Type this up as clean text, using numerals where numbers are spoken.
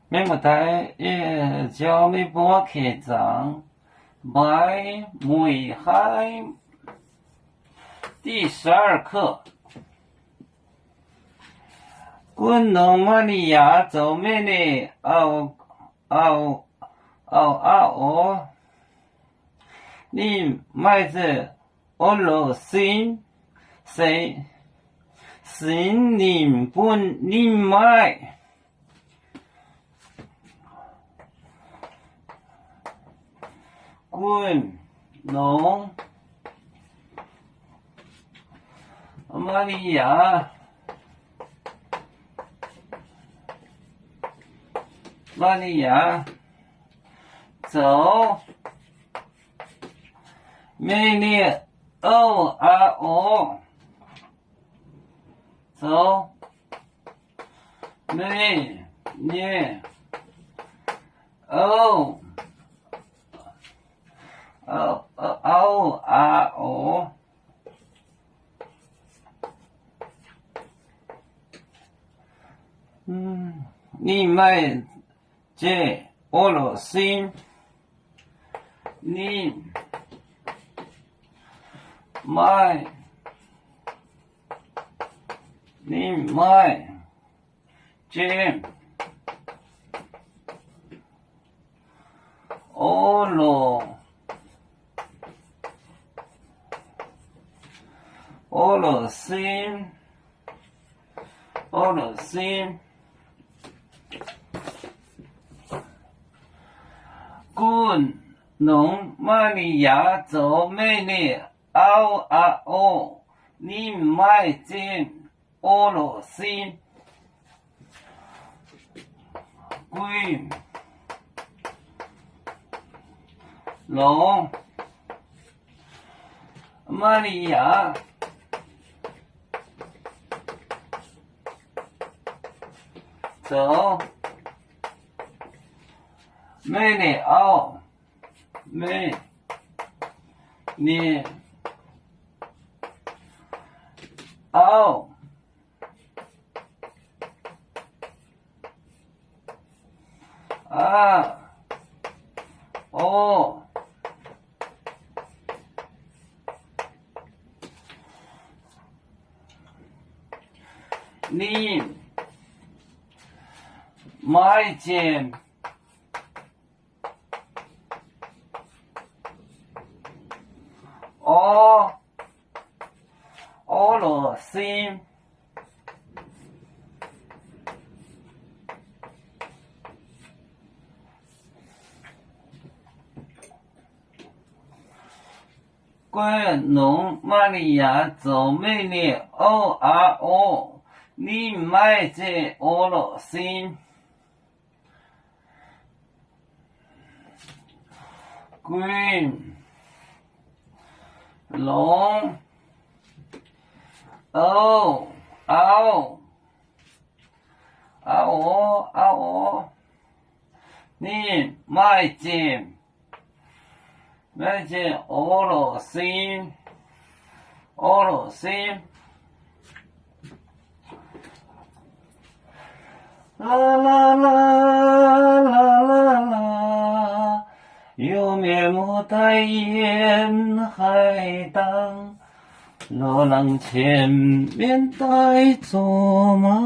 每么代也教每波开张，白梅海第12课。滚农马里亚走美的哦，你买着俄罗斯谁你不你买滚农马里亚走美丽哦走美丽哦你买这俄罗斯你买这俄罗斯滚农马里亚走美丽你买这俄罗斯滚农马里亚走美丽你买件俄罗斯滚农马里亚走美丽你买这俄罗斯滚农你买这俄罗斯啦，有面目代言海荡，罗浪前面带卓玛。